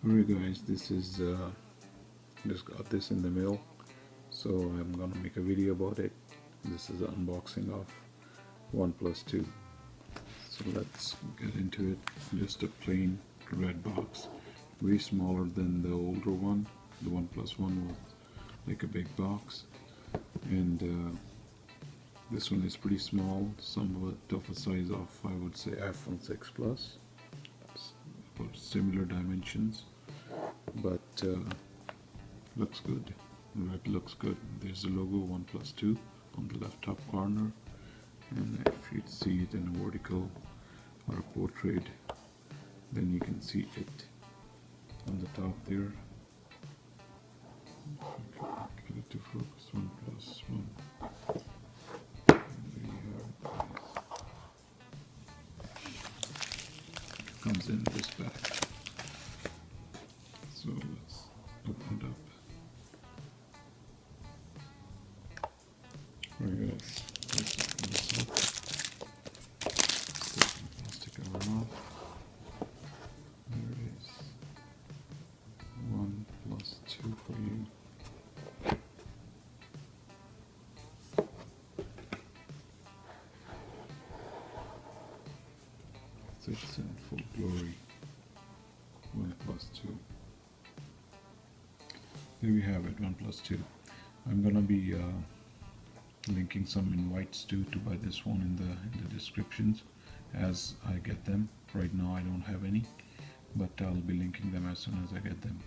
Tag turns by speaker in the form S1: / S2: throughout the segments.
S1: Alright guys, this is just got this in the mail, so I'm gonna make a video about it. This is an unboxing of OnePlus 2. So let's get into it. Just a plain red box, way smaller than the older one. The OnePlus One was like a big box, and this one is pretty small, somewhat of a size of, I would say, iPhone 6 Plus, about similar dimensions, but looks good. Red looks good. There's the logo OnePlus 2 on the left top corner, and if you see it in a vertical or a portrait, then you can see it on the top there. Get it to focus. OnePlus One. There you have it, guys. It comes in this bag. So let's open it up. Alright guys, let's open this up. Take the plastic cover off. There it is. OnePlus 2 for you. So it's in full glory. OnePlus 2. There we have it, OnePlus 2. I'm gonna be linking some invites to buy this phone in the descriptions as I get them. Right now I don't have any, but I'll be linking them as soon as I get them.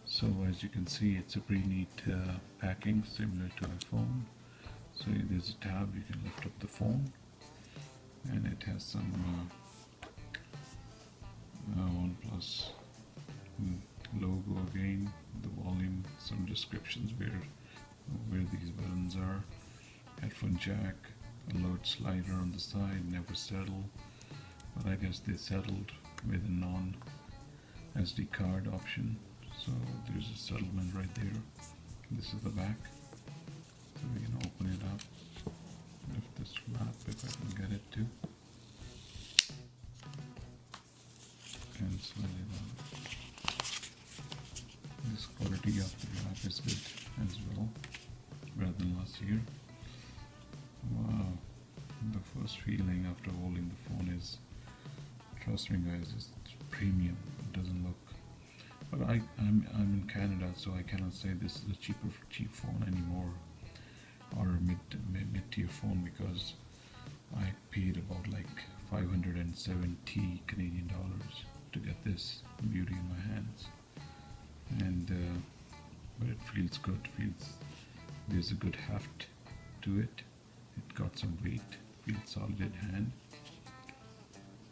S1: So as you can see, it's a pretty neat packing, similar to iPhone. So there's a tab, you can lift up the phone, and it has some OnePlus logo again, the volume, some descriptions where these buttons are, headphone jack, alert slider on the side, never settle, but I guess they settled with a non SD card option. So there's a settlement right there. This is the back, so we can open it up, lift this flap if I can get it to, and slide it out. This quality of the wrap is good as well, better than last year. Wow, the first feeling after holding the phone is, trust me guys, it's premium. It doesn't look, but I'm in Canada, so I cannot say this is a cheap phone anymore, or a mid-tier phone, because I paid about like 570 Canadian dollars to get this beauty in my hands. And but it feels good. There's a good heft to it. It got some weight. Feels solid in hand.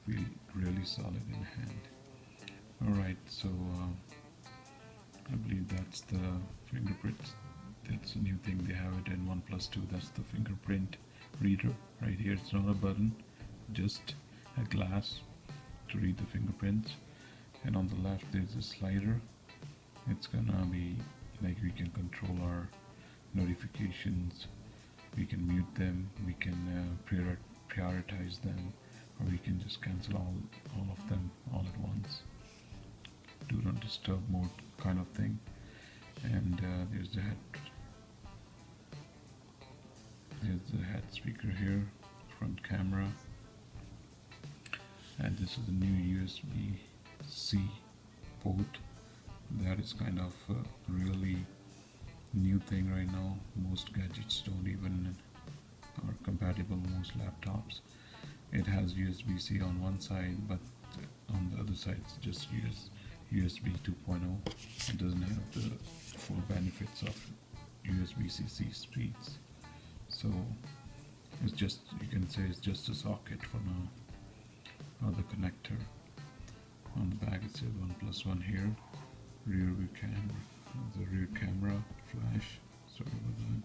S1: Feel really solid in hand. All right, so I believe that's the fingerprint. That's a new thing they have it in OnePlus 2. That's the fingerprint reader right here. It's not a button, just a glass to read the fingerprints. And on the left there's a slider. It's gonna be like we can control our notifications, we can mute them, we can prioritize them, or we can just cancel all of them all at once. Do not disturb mode kind of thing. And there's the head speaker here, front camera, and this is a new USB-C port. That is kind of a really new thing right now. Most gadgets don't even are compatible, most laptops. It has USB-C on one side, but on the other side it's just USB 2.0. It doesn't have the full benefits of USB-C speeds. So it's just, you can say it's just a socket for now, or the connector. On the back it says OnePlus One here. Rear view camera, the rear camera flash, sorry about that,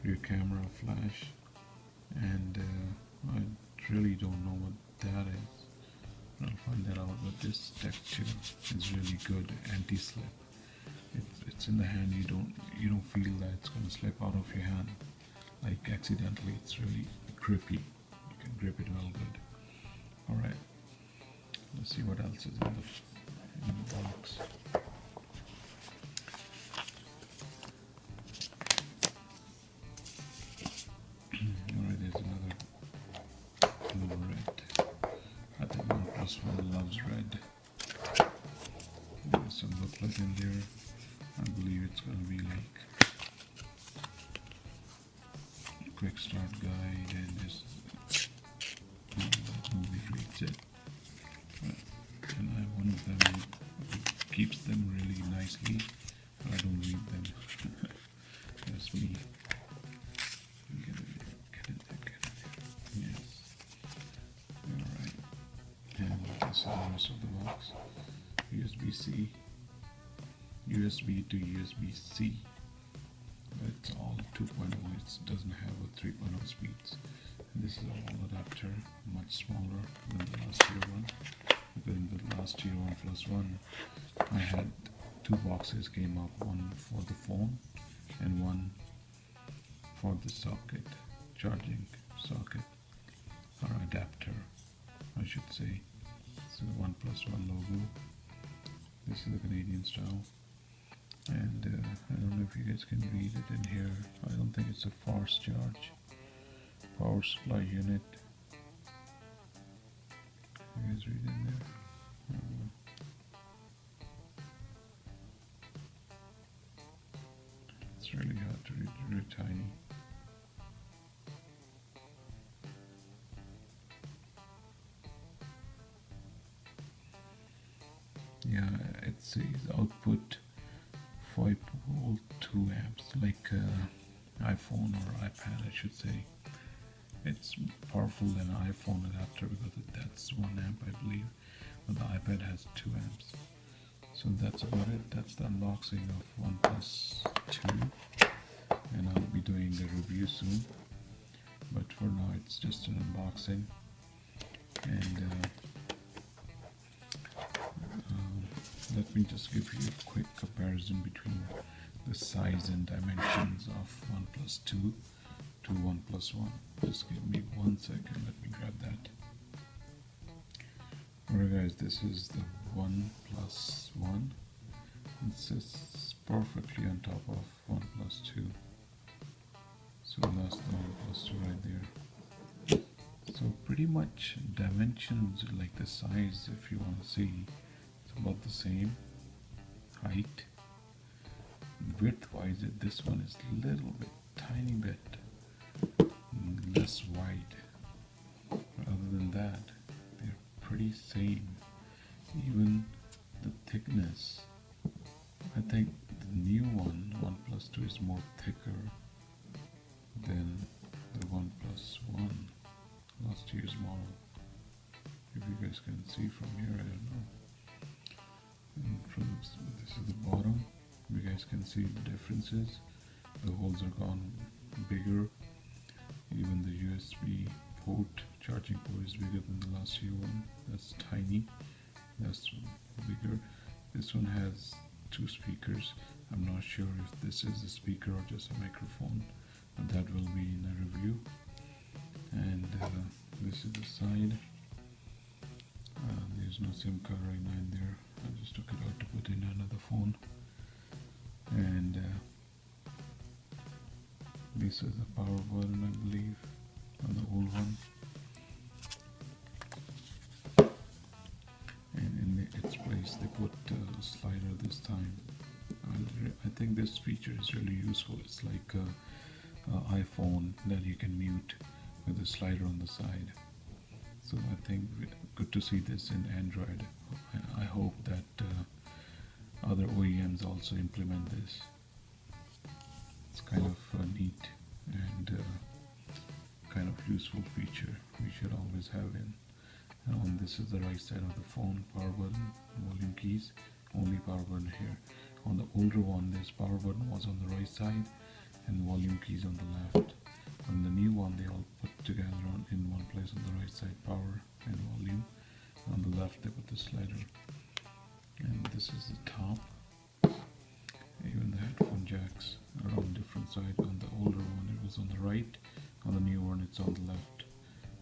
S1: rear camera flash, and I really don't know what that is, but I'll find that out. But this texture is really good, anti-slip. It's in the hand, you don't feel that it's going to slip out of your hand like accidentally. It's really grippy, you can grip it well good. Alright, let's see what else is in in the box. Alright, there's another blue red. I think OnePlus One loves red. There's some booklet in there. I believe it's going to be like a quick start guide, and this nobody reads it. And I have one of them who keeps them really nicely, but I don't read them. That's me. Get in there. Yes. Alright. And this is the rest of the box. USB-C, USB to USB-C. It's all 2.0. It doesn't have a 3.0 speeds. And this is a wall adapter, much smaller than the last year one. Because in the last year OnePlus One, I had two boxes came up, one for the phone and one for the socket, charging socket or adapter, I should say. So OnePlus One logo. This is the Canadian style, and I don't know if you guys can read it in here. I don't think it's a fast charge. Power supply unit. You guys read in there? It's really hard to read, really tiny. Yeah, it says output 5 volt 2 amps, like iPhone or iPad, I should say. It's powerful than an iPhone adapter because that's 1 amp, I believe, but the iPad has 2 amps. So that's about it. That's the unboxing of OnePlus 2, and I'll be doing the review soon. But for now, it's just an unboxing, and let me just give you a quick comparison between the size and dimensions of OnePlus 2 to OnePlus One. Just give me 1 second, let me grab that. Alright guys, this is the OnePlus One. It sits perfectly on top of OnePlus 2. So that's the OnePlus 2 right there. So pretty much dimensions, like the size, if you want to see, it's about the same. Height, width wise, this one is a little bit, tiny bit less wide. Other than that, they're pretty same. Even the thickness, I think the new one, OnePlus 2, is more thicker than the OnePlus One, last year's model. If you guys can see from here, I don't know. And from this is the bottom, you guys can see the differences. The holes are gone bigger. Even the USB port, charging port, is bigger than the last year one. That's tiny. That's bigger. This one has 2 speakers. I'm not sure if this is a speaker or just a microphone, but that will be in a review. And this is the side. There's no SIM card right now in there. I just took it out to put in another phone. And this is the power button, I believe, on the old one. And in its place, they put a slider this time. I think this feature is really useful. It's like an iPhone that you can mute with a slider on the side. So I think good to see this in Android. I hope that other OEMs also implement this. It's kind of neat and kind of useful feature we should always have in. And on this is the right side of the phone, power button, volume keys, only power button here. On the older one, this power button was on the right side and volume keys on the left. On the new one, they all put together in one place. On the right side, power and volume. On the left, they put the slider. And this is the top. Even the headphone jacks are on different sides. On the older one, it was on the right. On the new one, it's on the left.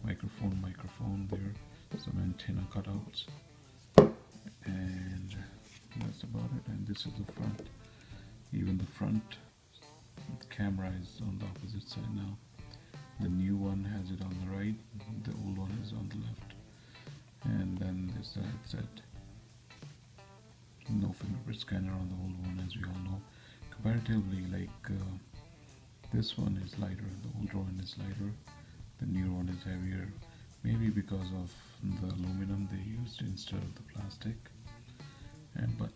S1: Microphone there. Some antenna cutouts. And that's about it. And this is the front. Even the front camera is on the opposite side now. The new one has it on the right, the old one is on the left. And then there's the headset. No fingerprint scanner on the old one, as we all know. Comparatively, this one is lighter, the older one is lighter, the newer one is heavier, maybe because of the aluminum they used instead of the plastic. But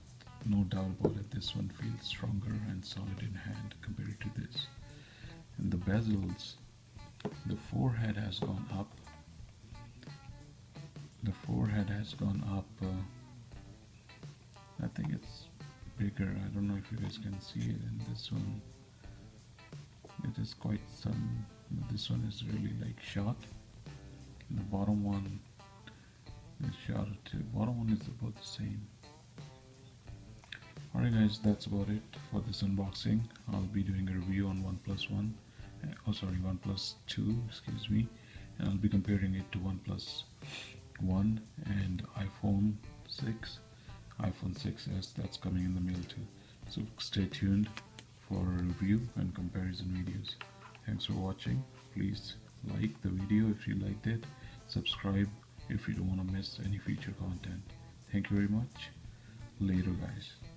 S1: no doubt about it, this one feels stronger and solid in hand compared to this. And the bezels, the forehead has gone up. The forehead has gone up. I think it's bigger. I don't know if you guys can see it in this one. It is quite some. This one is really short. And the bottom one is shorter too. Bottom one is about the same. Alright guys, that's about it for this unboxing. I'll be doing a review on OnePlus One. OnePlus 2, excuse me. And I'll be comparing it to OnePlus One and iPhone 6. iPhone 6s that's coming in the mail too. So stay tuned for a review and comparison videos. Thanks for watching. Please like the video if you liked it. Subscribe if you don't want to miss any future content. Thank you very much. Later guys.